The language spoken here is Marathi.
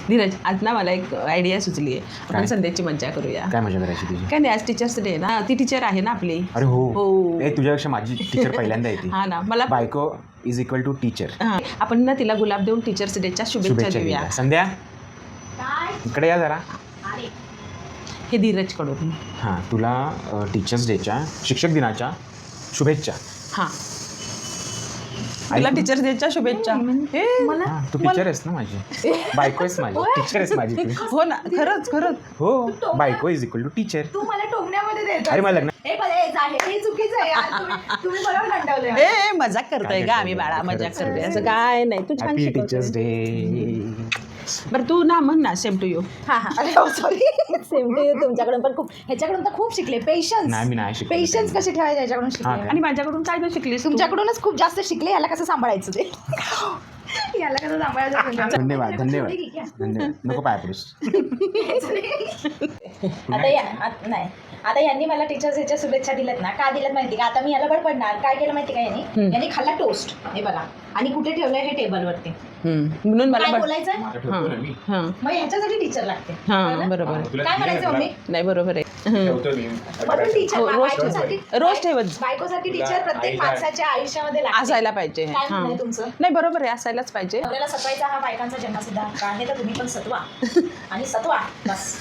धीरज, आज ना मला एक आयडिया सुचली आहे. आपण संध्याची मज्जा करूया. काय मजा करायची तुझी? काय नाही, आज टीचर्स डे ना. ती टीचर आहे ना आपली. अरे हो हो. ए तुझ्यापेक्षा माझी टीचर पहिल्यांदा येते. हा ना, मला बायको इज इक्वल टू टीचर. हां, आपण ना तिला गुलाब देऊन टीचर्स डेच्या शुभेच्छा देऊया. संध्या इकडे या जरा. हे धीरजकडून. हां, तुला टीचर्स डेच्या शिक्षक दिनाच्या शुभेच्छा. हां, तुला टीचर्स डेच्या शुभेच्छा. हे हां, तू टीचर आहेस ना माझी. बायको आहेस माझी, टीचर आहेस माझी तू. हो ना, खरंच खरंच. हो, बायको इज इक्वल टू टीचर. तू मला टोमण्यामध्ये देतो. अरे मला लग्न हे चुकीचं आहे यार. तुम्ही बरोबर गंडवलंय. ए मजाक करतोय का आम्ही बाळा, मजाक करतोय असं काय नाही. तू छान हॅपी शिकवतोय. Teachers day. बरं तू ना म्हण ना, सेम टू यू. हा हा, अरे सॉरी. Same to you. तुमच्याकडून पण खूप, ह्याच्याकडून तर खूप शिकले. पेशन्स. नाही मी नाही शिकलो. पेशन्स कसे ठेवायचे याच्याकडून हा शिकले. काय? आणि माझ्याकडून काय काय शिकलीस तू? तुमच्याकडूनच खूप जास्त शिकले. याला कसं सांभाळायचं ते. याला कसं सांभाळायचं तुमच्याकडून. धन्यवाद धन्यवाद धन्यवाद. नको पाय पुरुष. नाही आता यांनी मला टीचर्स डेच्या शुभेच्छा दिल्यात ना. का दिल्यात माहिती का? आता मी याला बडबडणार. काय केलं माहिती का यांनी खाल्ला टोस्ट. हे बघा, आणि कुठे ठेवलंय हे टेबलवरती. म्हणून मला काय बोलायचं? हां मग ह्याच्यासाठी टीचर लागते. हां, बरोबर. काय म्हणायचं मम्मी? नाही, बरोबर आहे. म्हणून टीचर रोज ठेवत बायकोसाठी टीचर प्रत्येक माणसाच्या आयुष्यामध्ये लागते. असायला पाहिजे. काय हां, म्हणणं तुमचं? नाही बरोबर आहे, असायलाच पाहिजे. आपल्याला सतवायचा हा बायकांचा जन्मसिद्धांत आहे, तर तुम्ही पण सत्वा आणि सत्वा बस.